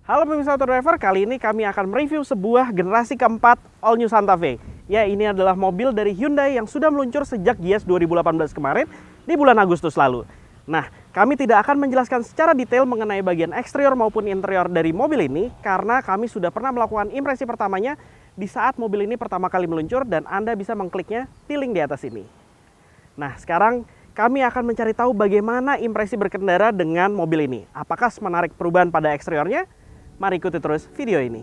Halo pemirsa Auto Driver, kali ini kami akan mereview sebuah generasi keempat All New Santa Fe. Ya, ini adalah mobil dari Hyundai yang sudah meluncur sejak Gias 2018 kemarin di bulan Agustus lalu. Nah, kami tidak akan menjelaskan secara detail mengenai bagian eksterior maupun interior dari mobil ini karena kami sudah pernah melakukan impresi pertamanya di saat mobil ini pertama kali meluncur dan Anda bisa mengkliknya di link di atas ini. Nah, sekarang kami akan mencari tahu bagaimana impresi berkendara dengan mobil ini. Apakah menarik perubahan pada eksteriornya? Mari ikuti terus video ini.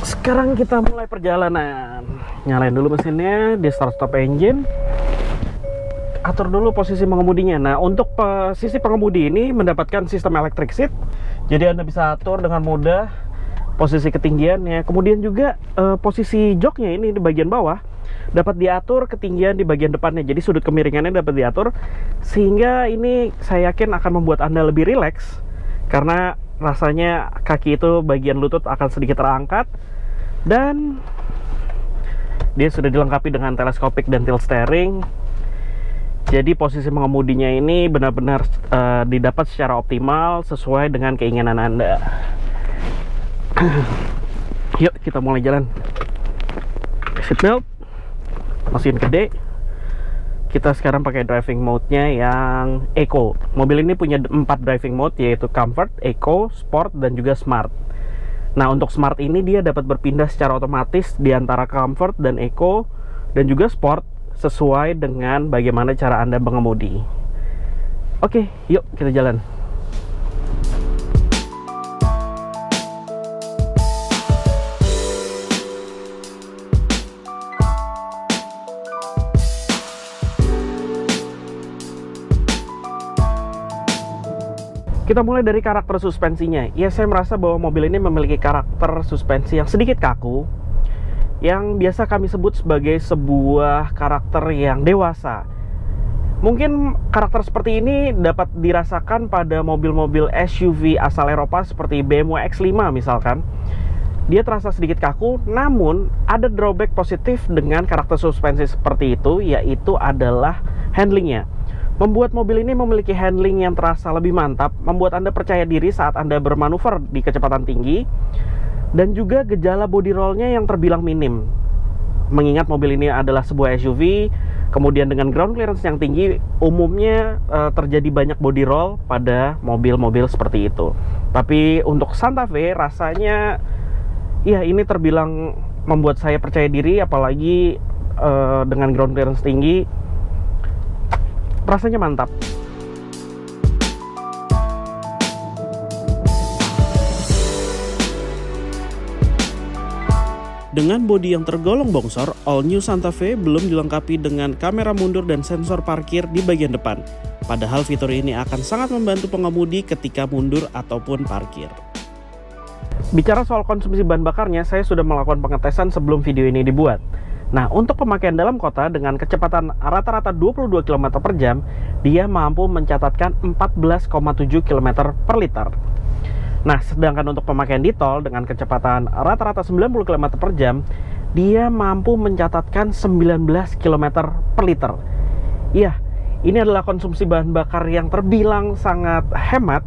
Sekarang kita mulai perjalanan. Nyalain dulu mesinnya, di start stop engine. Atur dulu posisi pengemudinya. Nah, untuk sisi pengemudi ini mendapatkan sistem electric seat. Jadi Anda bisa atur dengan mudah posisi ketinggiannya. Kemudian juga posisi joknya ini di bagian bawah dapat diatur ketinggian di bagian depannya. Jadi sudut kemiringannya dapat diatur sehingga ini saya yakin akan membuat Anda lebih rileks karena rasanya kaki itu bagian lutut akan sedikit terangkat. Dan dia sudah dilengkapi dengan teleskopik dan tilt steering. Jadi posisi pengemudinya ini benar-benar didapat secara optimal sesuai dengan keinginan Anda. Yuk kita mulai jalan. Seatbelt, masukin ke D. Kita sekarang pakai driving mode-nya yang Eco. Mobil ini punya 4 driving mode, yaitu Comfort, Eco, Sport, dan juga Smart. Nah, untuk Smart ini dia dapat berpindah secara otomatis di antara Comfort dan Eco dan juga Sport sesuai dengan bagaimana cara Anda mengemudi. Oke, yuk kita jalan. Kita mulai dari karakter suspensinya. Ya, saya merasa bahwa mobil ini memiliki karakter suspensi yang sedikit kaku, yang biasa kami sebut sebagai sebuah karakter yang dewasa. Mungkin karakter seperti ini dapat dirasakan pada mobil-mobil SUV asal Eropa seperti BMW X5 misalkan. Dia terasa sedikit kaku, namun ada drawback positif dengan karakter suspensi seperti itu, yaitu adalah handlingnya. Membuat mobil ini memiliki handling yang terasa lebih mantap, membuat Anda percaya diri saat Anda bermanuver di kecepatan tinggi, dan juga gejala body roll-nya yang terbilang minim. Mengingat mobil ini adalah sebuah SUV, kemudian dengan ground clearance yang tinggi, umumnya terjadi banyak body roll pada mobil-mobil seperti itu. Tapi untuk Santa Fe rasanya, ya ini terbilang membuat saya percaya diri, apalagi dengan ground clearance tinggi. Rasanya mantap. Dengan bodi yang tergolong bongsor, All New Santa Fe belum dilengkapi dengan kamera mundur dan sensor parkir di bagian depan. Padahal fitur ini akan sangat membantu pengemudi ketika mundur ataupun parkir. Bicara soal konsumsi bahan bakarnya, saya sudah melakukan pengetesan sebelum video ini dibuat. Nah, untuk pemakaian dalam kota dengan kecepatan rata-rata 22 km per jam, dia mampu mencatatkan 14,7 km per liter. Nah, sedangkan untuk pemakaian di tol dengan kecepatan rata-rata 90 km per jam, dia mampu mencatatkan 19 km per liter. Iya, ini adalah konsumsi bahan bakar yang terbilang sangat hemat.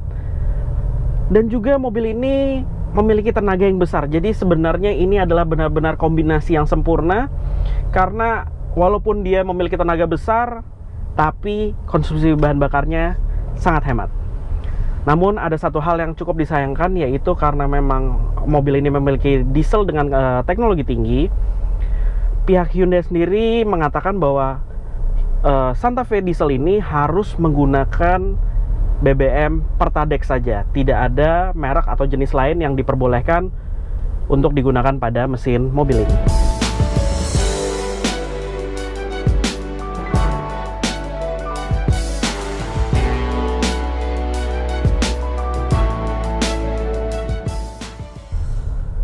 Dan juga mobil ini memiliki tenaga yang besar. Jadi sebenarnya ini adalah benar-benar kombinasi yang sempurna. Karena walaupun dia memiliki tenaga besar, tapi konsumsi bahan bakarnya sangat hemat. Namun ada satu hal yang cukup disayangkan, yaitu karena memang mobil ini memiliki diesel dengan teknologi tinggi. Pihak Hyundai sendiri mengatakan bahwa Santa Fe diesel ini harus menggunakan BBM Pertalite saja. Tidak ada merek atau jenis lain yang diperbolehkan untuk digunakan pada mesin mobil ini.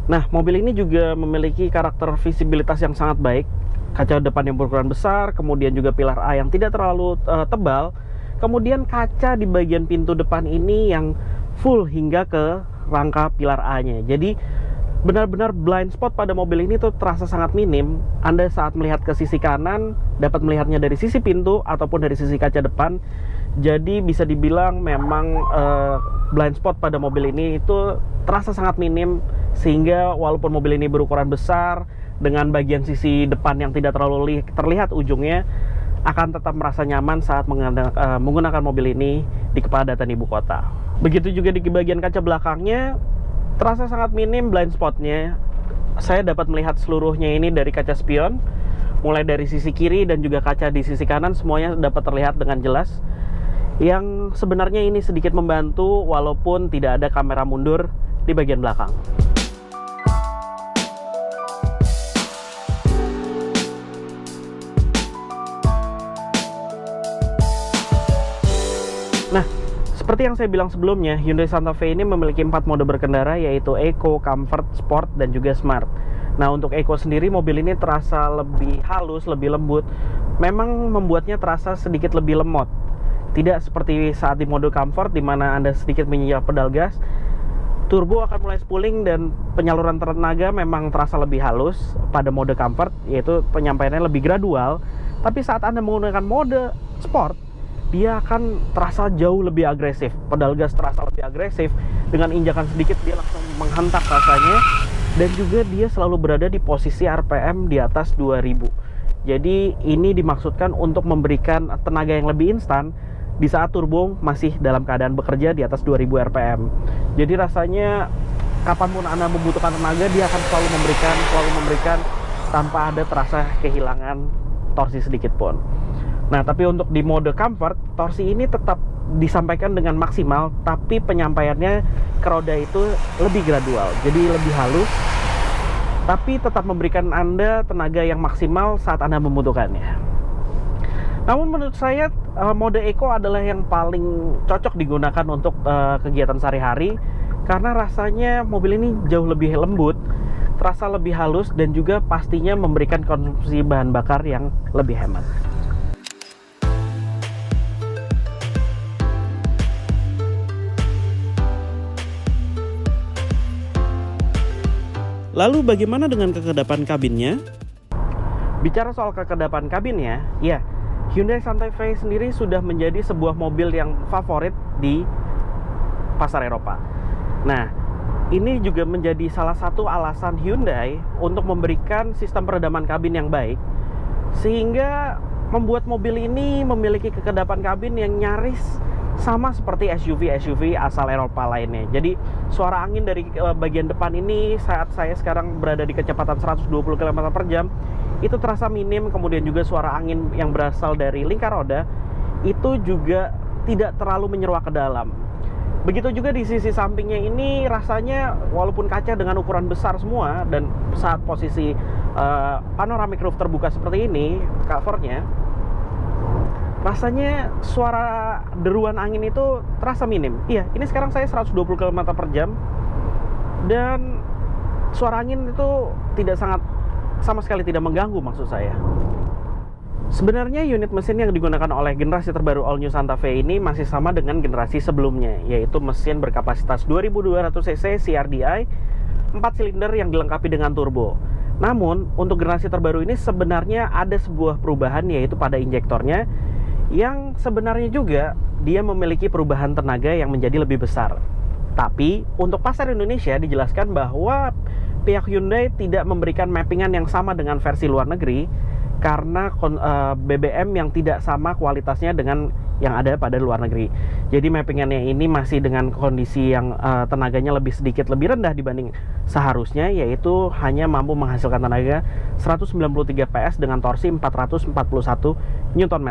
Nah, mobil ini juga memiliki karakter visibilitas yang sangat baik. kaca depan yang berukuran besar, kemudian juga pilar A yang tidak terlalu tebal, kemudian kaca di bagian pintu depan ini yang full hingga ke rangka pilar A-nya. Jadi benar-benar blind spot pada mobil ini tuh terasa sangat minim. Anda saat melihat ke sisi kanan dapat melihatnya dari sisi pintu ataupun dari sisi kaca depan. Jadi bisa dibilang memang blind spot pada mobil ini itu terasa sangat minim, sehingga walaupun mobil ini berukuran besar dengan bagian sisi depan yang tidak terlalu terlihat ujungnya, akan tetap merasa nyaman saat menggunakan mobil ini di kepadatan ibu kota. Begitu juga di bagian kaca belakangnya, terasa sangat minim blind spotnya. Saya dapat melihat seluruhnya ini dari kaca spion, mulai dari sisi kiri dan juga kaca di sisi kanan, semuanya dapat terlihat dengan jelas. Yang sebenarnya ini sedikit membantu walaupun tidak ada kamera mundur di bagian belakang. Nah, seperti yang saya bilang sebelumnya, Hyundai Santa Fe ini memiliki 4 mode berkendara, yaitu Eco, Comfort, Sport, dan juga Smart. Nah, untuk Eco sendiri, mobil ini terasa lebih halus, lebih lembut. Memang membuatnya terasa sedikit lebih lemot. Tidak seperti saat di mode Comfort, di mana Anda sedikit menginjak pedal gas. Turbo akan mulai spooling dan penyaluran tenaga memang terasa lebih halus pada mode Comfort, yaitu penyampaiannya lebih gradual. Tapi saat Anda menggunakan mode Sport, dia akan terasa jauh lebih agresif. Pedal gas terasa lebih agresif. Dengan injakan sedikit dia langsung menghentak rasanya. Dan juga dia selalu berada di posisi RPM di atas 2000. Jadi ini dimaksudkan untuk memberikan tenaga yang lebih instan di saat turbo masih dalam keadaan bekerja di atas 2000 RPM. Jadi rasanya kapanpun Anda membutuhkan tenaga, dia akan selalu memberikan tanpa ada terasa kehilangan torsi sedikit pun. Nah, tapi untuk di mode Comfort, torsi ini tetap disampaikan dengan maksimal, tapi penyampaiannya ke roda itu lebih gradual, jadi lebih halus, tapi tetap memberikan Anda tenaga yang maksimal saat Anda membutuhkannya. Namun menurut saya, mode Eco adalah yang paling cocok digunakan untuk kegiatan sehari-hari, karena rasanya mobil ini jauh lebih lembut, terasa lebih halus, dan juga pastinya memberikan konsumsi bahan bakar yang lebih hemat. Lalu bagaimana dengan kekedapan kabinnya? Bicara soal kekedapan kabinnya, ya, Hyundai Santa Fe sendiri sudah menjadi sebuah mobil yang favorit di pasar Eropa. Nah, ini juga menjadi salah satu alasan Hyundai untuk memberikan sistem peredaman kabin yang baik, sehingga membuat mobil ini memiliki kekedapan kabin yang nyaris sama seperti SUV asal Eropa lainnya. Jadi suara angin dari bagian depan ini saat saya sekarang berada di kecepatan 120 km/jam itu terasa minim. Kemudian juga suara angin yang berasal dari lingkar roda itu juga tidak terlalu menyeruak ke dalam. Begitu juga di sisi sampingnya ini, rasanya walaupun kaca dengan ukuran besar semua, dan saat posisi panoramic roof terbuka seperti ini covernya, rasanya suara deruan angin itu terasa minim. Iya, ini sekarang saya 120 km/jam dan suara angin itu sama sekali tidak mengganggu maksud saya. Sebenarnya unit mesin yang digunakan oleh generasi terbaru All New Santa Fe ini masih sama dengan generasi sebelumnya, yaitu mesin berkapasitas 2200 cc CRDI 4 silinder yang dilengkapi dengan turbo. Namun, untuk generasi terbaru ini sebenarnya ada sebuah perubahan, yaitu pada injektornya, yang sebenarnya juga dia memiliki perubahan tenaga yang menjadi lebih besar. Tapi untuk pasar Indonesia dijelaskan bahwa pihak Hyundai tidak memberikan mappingan yang sama dengan versi luar negeri karena BBM yang tidak sama kualitasnya dengan yang ada pada luar negeri. Jadi mappingannya ini masih dengan kondisi yang tenaganya sedikit lebih rendah dibanding seharusnya, yaitu hanya mampu menghasilkan tenaga 193 PS dengan torsi 441 Nm.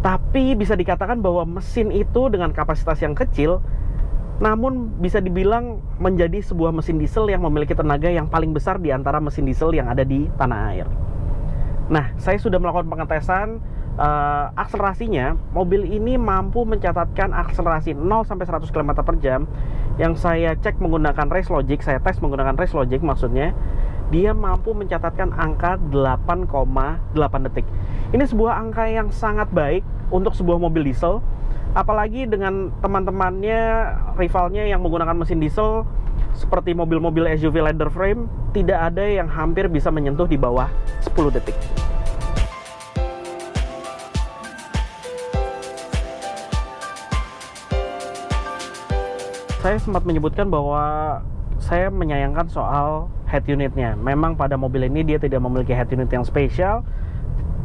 Tapi bisa dikatakan bahwa mesin itu dengan kapasitas yang kecil, namun bisa dibilang menjadi sebuah mesin diesel yang memiliki tenaga yang paling besar di antara mesin diesel yang ada di tanah air. Nah, saya sudah melakukan pengetesan akselerasinya. Mobil ini mampu mencatatkan akselerasi 0-100 km/jam yang saya cek menggunakan Race Logic, saya tes menggunakan Race Logic maksudnya, dia mampu mencatatkan angka 8,8 detik. Ini sebuah angka yang sangat baik untuk sebuah mobil diesel, apalagi dengan teman-temannya, rivalnya yang menggunakan mesin diesel seperti mobil-mobil SUV leather frame, tidak ada yang hampir bisa menyentuh di bawah 10 detik. Saya sempat menyebutkan bahwa saya menyayangkan soal head unitnya. Memang pada mobil ini dia tidak memiliki head unit yang spesial,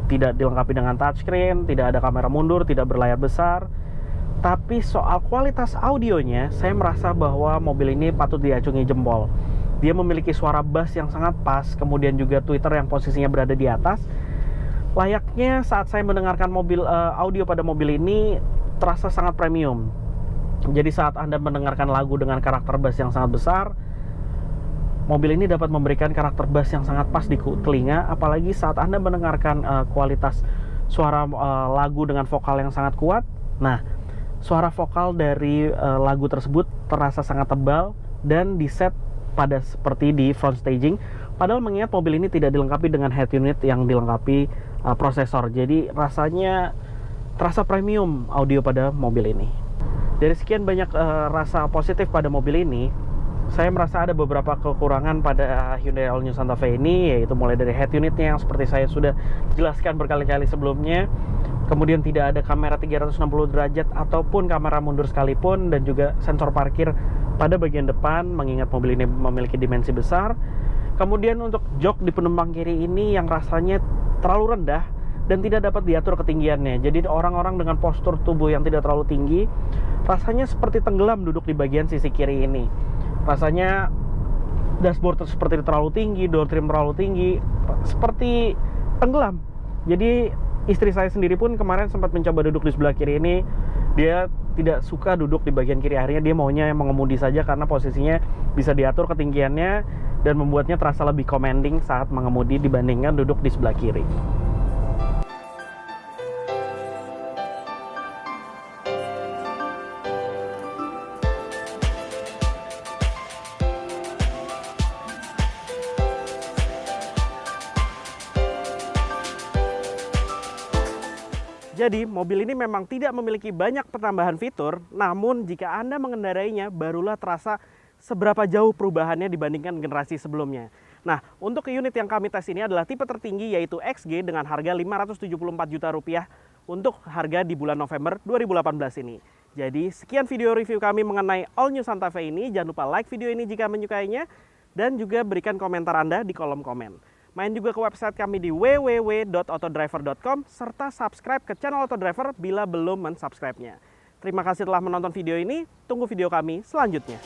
tidak dilengkapi dengan touchscreen, tidak ada kamera mundur, tidak berlayar besar. Tapi soal kualitas audionya, saya merasa bahwa mobil ini patut diacungi jempol. Dia memiliki suara bass yang sangat pas, kemudian juga tweeter yang posisinya berada di atas. Layaknya saat saya mendengarkan audio pada mobil ini, terasa sangat premium. Jadi saat Anda mendengarkan lagu dengan karakter bass yang sangat besar, mobil ini dapat memberikan karakter bass yang sangat pas di telinga. Apalagi saat Anda mendengarkan kualitas suara lagu dengan vokal yang sangat kuat. Nah, suara vokal dari lagu tersebut terasa sangat tebal dan diset pada seperti di front staging. Padahal mengingat mobil ini tidak dilengkapi dengan head unit yang dilengkapi prosesor. Jadi rasanya terasa premium audio pada mobil ini. Dari sekian banyak rasa positif pada mobil ini, saya merasa ada beberapa kekurangan pada Hyundai All New Santa Fe ini, yaitu mulai dari head unitnya yang seperti saya sudah jelaskan berkali-kali sebelumnya, kemudian tidak ada kamera 360 derajat ataupun kamera mundur sekalipun, dan juga sensor parkir pada bagian depan mengingat mobil ini memiliki dimensi besar. Kemudian untuk jok di penumpang kiri ini yang rasanya terlalu rendah dan tidak dapat diatur ketinggiannya. Jadi orang-orang dengan postur tubuh yang tidak terlalu tinggi rasanya seperti tenggelam duduk di bagian sisi kiri ini. Rasanya dashboard seperti terlalu tinggi, door trim terlalu tinggi, seperti tenggelam. Jadi istri saya sendiri pun kemarin sempat mencoba duduk di sebelah kiri ini. Dia tidak suka duduk di bagian kiri, akhirnya dia maunya mengemudi saja karena posisinya bisa diatur ketinggiannya dan membuatnya terasa lebih commanding saat mengemudi dibandingkan duduk di sebelah kiri. Jadi, mobil ini memang tidak memiliki banyak pertambahan fitur, namun jika Anda mengendarainya, barulah terasa seberapa jauh perubahannya dibandingkan generasi sebelumnya. Nah, untuk unit yang kami tes ini adalah tipe tertinggi, yaitu XG dengan harga Rp574 juta untuk harga di bulan November 2018 ini. Jadi, sekian video review kami mengenai All New Santa Fe ini. Jangan lupa like video ini jika menyukainya, dan juga berikan komentar Anda di kolom komen. Main juga ke website kami di www.autodriver.com serta subscribe ke channel Autodriver bila belum mensubscribe-nya. Terima kasih telah menonton video ini, tunggu video kami selanjutnya.